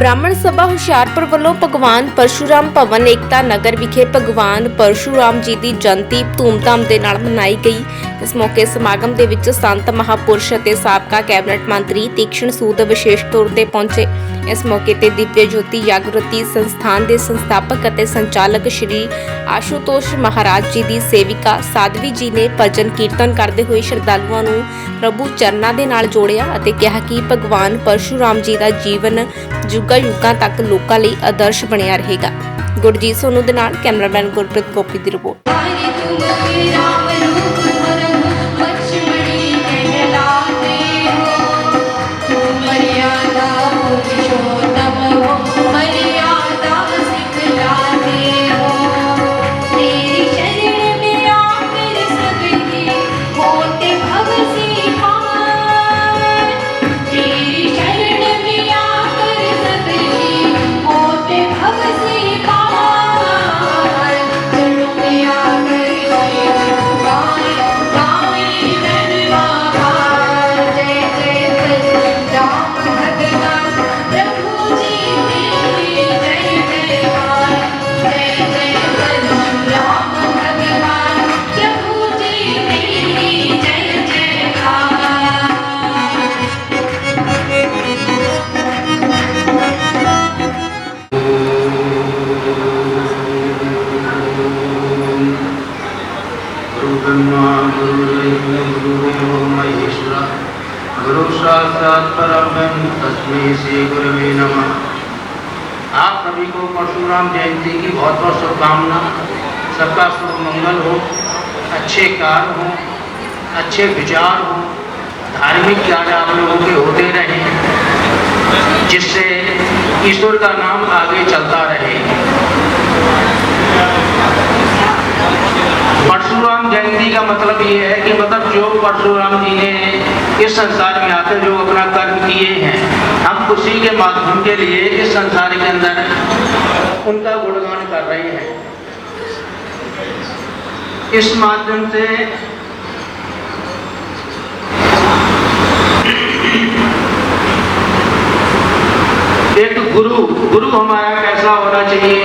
ब्राह्मण सभा ਹੁਸ਼ਿਆਰਪੁਰ ਵੱਲੋਂ ਭਗਵਾਨ ਪਰਸ਼ੂਰਾਮ ਭਵਨ ਏਕਤਾ ਨਗਰ ਵਿਖੇ ਭਗਵਾਨ ਪਰਸ਼ੂਰਾਮ ਜੀ ਦੀ ਜਯੰਤੀ ਧੂਮਧਾਮ ਦੇ ਨਾਲ ਮਨਾਈ ਗਈ। ਇਸ ਮੌਕੇ ਸਮਾਗਮ ਦੇ ਵਿੱਚ ਸੰਤ ਮਹਾਪੁਰਸ਼ ਅਤੇ ਸਾਬਕਾ ਕੈਬਨਿਟ ਮੰਤਰੀ ਤੀਕਸ਼ਣ ਸੂਦ ਵਿਸ਼ੇਸ਼ ਤੌਰ ਤੇ ਪਹੁੰਚੇ। ਇਸ ਮੌਕੇ ਤੇ ਦਿਵਯ ਜੋਤੀ ਜਾਗਰਤੀ ਸੰਸਥਾਨ ਦੇ ਸੰਸਥਾਪਕ ਅਤੇ ਸੰਚਾਲਕ ਸ਼੍ਰੀ ਆਸ਼ੂਤੋਸ਼ ਮਹਾਰਾਜ ਜੀ ਦੀ ਸੇਵਿਕਾ ਸਾਧਵੀ ਜੀ ਨੇ ਭਜਨ ਕੀਰਤਨ ਕਰਦੇ ਹੋਏ ਸ਼ਰਧਾਲੂਆਂ ਨੂੰ ਪ੍ਰਭੂ ਚਰਨਾਂ ਦੇ ਨਾਲ ਜੋੜਿਆ ਅਤੇ ਕਿਹਾ ਕਿ ਭਗਵਾਨ ਪਰਸ਼ੂਰਾਮ ਜੀ ਦਾ ਜੀਵਨ युगां तक लोकां लई आदर्श बनिया रहेगा। गुरजीत सोनू दे नाल कैमरामैन गुरप्रीत गोपी दी रिपोर्ट। गुरु साक्षात् परब्रह्म तस्मै श्री गुरवे नमः। आप सभी को परशुराम जयंती की बहुत बहुत शुभकामना। सबका शुभ मंगल हो, अच्छे कार्य हो, अच्छे विचार हो, धार्मिक कार्य आप लोगों के होते रहे, जिससे ईश्वर का नाम आगे चलता रहे। परशुराम जयंती का मतलब ये है कि मतलब जो परशुराम जी ने इस संसार में आकर जो अपना कर्म किए हैं, हम उसी के माध्यम के लिए इस संसार के अंदर उनका गुणगान कर रहे हैं। इस माध्यम से एक गुरु हमारा कैसा होना चाहिए?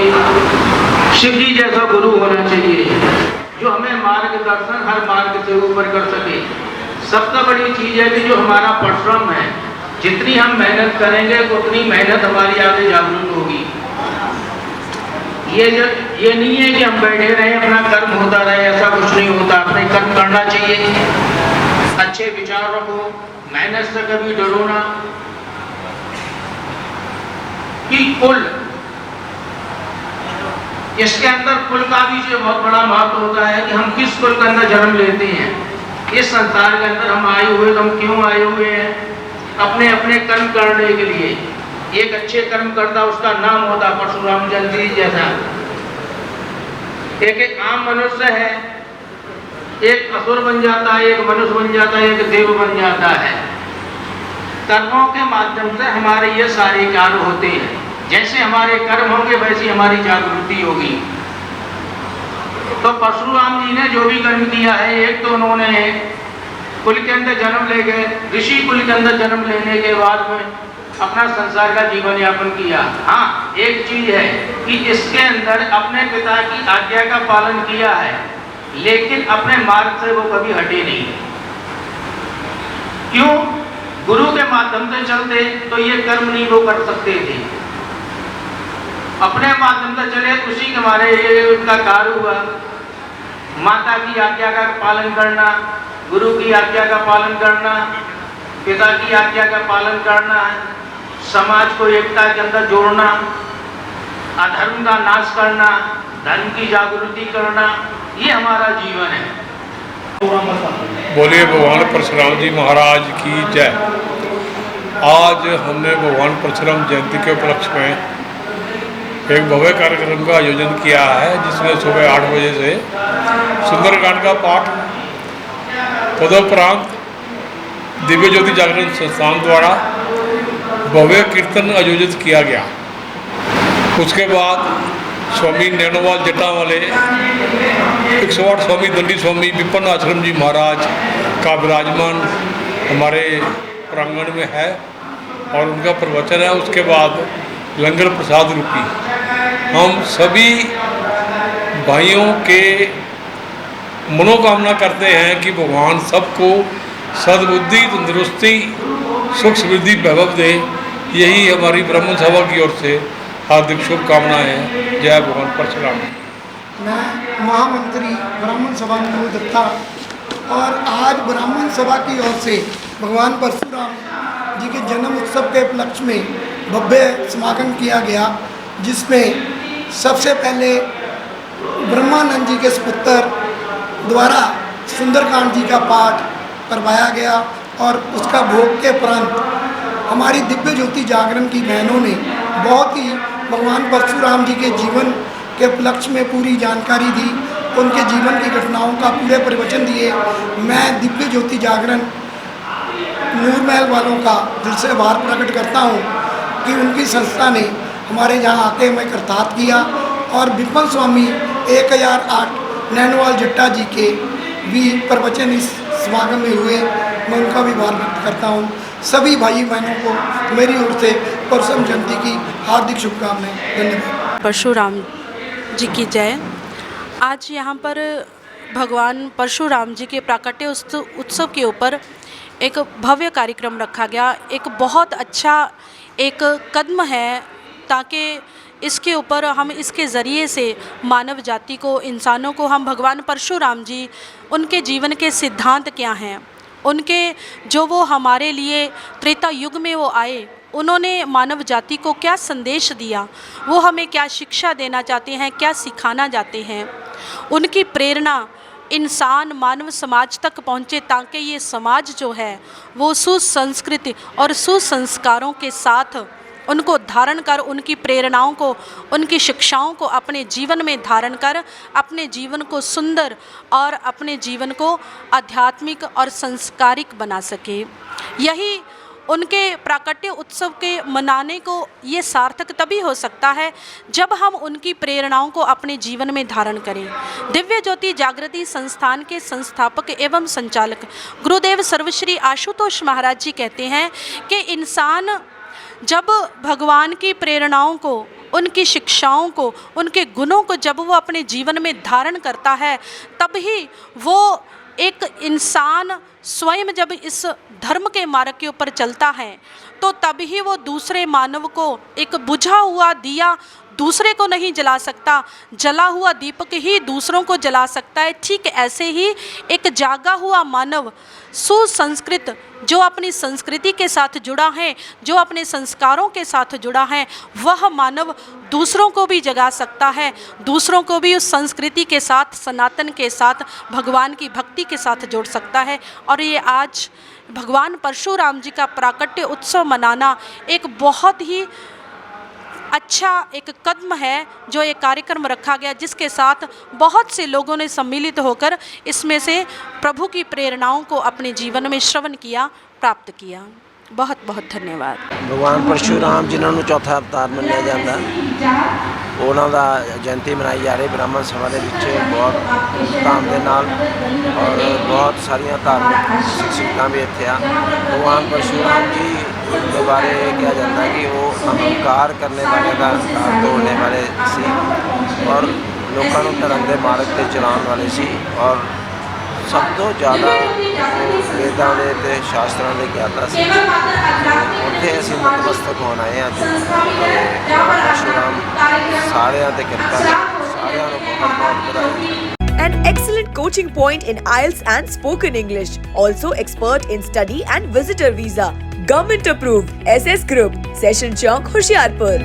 शिव जी जैसा गुरु होना चाहिए, जो हमें मार्गदर्शन हर मार्ग से ऊपर कर सके। सबसे बड़ी चीज है कि जो हमारा परिश्रम है, जितनी हम मेहनत करेंगे उतनी मेहनत हमारी आगे जागरूक होगी। ये नहीं है कि हम बैठे रहे अपना कर्म होता रहे, ऐसा कुछ नहीं होता। अपने कर्म करना चाहिए, अच्छे विचार रखो, मेहनत से कभी डरो ना। कि कुल, इसके अंदर कुल का भी जो बहुत बड़ा महत्व होता है कि हम किस कुल के अंदर जन्म लेते हैं। इस संसार के अंदर हम आए हुए तो हम क्यों आए हुए हैं? अपने अपने कर्म करने के लिए। एक अच्छे कर्म करता उसका नाम होता परशुराम जयंती जैसा। एक आम मनुष्य है, एक असुर बन जाता है, एक मनुष्य बन जाता है, एक देव बन जाता है। कर्मों के माध्यम से हमारे ये सारे कार्य होते हैं। जैसे हमारे कर्म होंगे वैसी हमारी जागृति होगी। तो परशुराम जी ने जो भी कर्म किया है, एक तो उन्होंने कुल के अंदर जन्म ले गए, ऋषि कुल के अंदर जन्म लेने के बाद में अपना संसार का जीवन यापन किया। हाँ, एक चीज है कि इसके अंदर अपने पिता की आज्ञा का पालन किया है, लेकिन अपने मार्ग से वो कभी हटे नहीं। क्यों? गुरु के माध्यम से चलते तो ये कर्म नहीं वो कर सकते थे। अपने माध्यम से चले उसी के हमारे उनका कार्य हुआ। माता की आज्ञा का पालन करना, गुरु की आज्ञा का पालन करना, पिता की आज्ञा का पालन करना, समाज को एकता के अंदर जोड़ना, अधर्म का नाश करना, धर्म की जागृति करना, ये हमारा जीवन है। बोलिए भगवान परशुराम जी महाराज की जय। आज हमने भगवान परशुराम जयंती के उपलक्ष्य में एक भव्य कार्यक्रम का आयोजन किया है, जिसमें सुबह 8 बजे से सुंदरकांड का पाठ, तदुपरांत दिव्य ज्योति जागरण संस्थान द्वारा भव्य कीर्तन आयोजित किया गया। उसके बाद स्वामी नैनोवाल जटा वाले 108 स्वामी दंडी स्वामी विपन्न आश्रम जी महाराज का विराजमान हमारे प्रांगण में है और उनका प्रवचन है। उसके बाद लंगर प्रसाद रूपी हम सभी भाइयों के मनोकामना करते हैं कि भगवान सबको सद्बुद्धि, तंदुरुस्ती, सुख समृद्धि, वैभव दे। यही हमारी ब्राह्मण सभा की ओर से हार्दिक शुभकामनाएं हैं। जय भगवान परशुराम। मैं महामंत्री ब्राह्मण सभा मनोज दत्ता और आज ब्राह्मण सभा की ओर से भगवान परशुराम जी के जन्म उत्सव के उपलक्ष्य में भव्य समागम किया गया, जिसमें सबसे पहले ब्रह्मानंद जी के सुपुत्र द्वारा सुंदरकांड जी का पाठ करवाया गया और उसका भोग के उपरांत हमारी दिव्य ज्योति जागरण की बहनों ने बहुत ही भगवान परशुराम जी के जीवन के उपलक्ष्य में पूरी जानकारी दी, उनके जीवन की घटनाओं का पूरे प्रवचन दिए। मैं दिव्य ज्योति जागरण नूरमहल वालों का दिल से आभार प्रकट करता हूँ कि उनकी संस्था ने हमारे यहाँ आके हमें कृतार्थ किया और विपन स्वामी 1008 नैनवाल जट्टा जी के भी प्रवचन इस समागम में हुए। मैं उनका भी आभार व्यक्त करता हूँ। सभी भाई बहनों को मेरी ओर से परशुराम जयंती की हार्दिक शुभकामनाएं। धन्यवाद। परशुराम जी की जय। आज यहाँ पर भगवान परशुराम जी के प्राकट्य उत्सव के ऊपर एक भव्य कार्यक्रम रखा गया। एक बहुत अच्छा एक कदम है ताकि इसके ऊपर हम इसके ज़रिए से मानव जाति को, इंसानों को, हम भगवान परशुराम जी, उनके जीवन के सिद्धांत क्या हैं, उनके जो वो हमारे लिए त्रेता युग में वो आए, उन्होंने मानव जाति को क्या संदेश दिया, वो हमें क्या शिक्षा देना चाहते हैं, क्या सिखाना चाहते हैं, उनकी प्रेरणा इंसान मानव समाज तक पहुँचे ताकि ये समाज जो है वो सुसंस्कृति और सुसंस्कारों के साथ उनको धारण कर, उनकी प्रेरणाओं को, उनकी शिक्षाओं को अपने जीवन में धारण कर अपने जीवन को सुंदर और अपने जीवन को आध्यात्मिक और संस्कारिक बना सके। यही उनके प्राकट्य उत्सव के मनाने को ये सार्थक तभी हो सकता है जब हम उनकी प्रेरणाओं को अपने जीवन में धारण करें। दिव्य ज्योति जागृति संस्थान के संस्थापक एवं संचालक गुरुदेव सर्वश्री आशुतोष महाराज जी कहते हैं कि इंसान जब भगवान की प्रेरणाओं को, उनकी शिक्षाओं को, उनके गुणों को जब वो अपने जीवन में धारण करता है, तब ही वो एक इंसान स्वयं जब इस धर्म के मार्ग के ऊपर चलता है तो तभी वो दूसरे मानव को एक बुझा हुआ दिया दूसरे को नहीं जला सकता, जला हुआ दीपक ही दूसरों को जला सकता है। ठीक ऐसे ही एक जागा हुआ मानव सुसंस्कृत, जो अपनी संस्कृति के साथ जुड़ा है, जो अपने संस्कारों के साथ जुड़ा है, वह मानव दूसरों को भी जगा सकता है, दूसरों को भी उस संस्कृति के साथ, सनातन के साथ, भगवान की भक्ति के साथ जोड़ सकता है। और ये आज भगवान परशुराम जी का प्राकट्य उत्सव मनाना एक बहुत ही अच्छा एक कदम है जो एक कार्यक्रम रखा गया, जिसके साथ बहुत से लोगों ने सम्मिलित होकर इसमें से प्रभु की प्रेरणाओं को अपने जीवन में श्रवण किया, प्राप्त किया। बहुत बहुत धन्यवाद। भगवान परशुराम जिन्होंने चौथा अवतार मनाया जाता, ਉਹਨਾਂ ਦਾ ਜयंती मनाई जा रही ब्राह्मण सभा ਦੇ ਵਿੱਚ बहुत ਧੂਮਧਾਮ ਦੇ ਨਾਲ और बहुत सारिया धार्मिक शिक्षकता भी इत्थे आ। भगवान परशुराम जी के बारे कहा जाता है कि वो अहंकार करने वाले का अहंकार तोड़ने वाले सी और लोगों को धर्म के मार्ग पर चलाने वाले सी और सब तो ज़्यादा वेदां के शास्त्रों के ज्ञाता से उत्थे असीं नतमस्तक होण आए हैं। परशुराम सारिਆਂ ते किरपा सारिਆਂ नूं बहुत बहुत बधाई। An excellent coaching point in IELTS and spoken English. Also expert in study and visitor visa. Government approved. SS Group. Session Chowk, Hoshiarpur.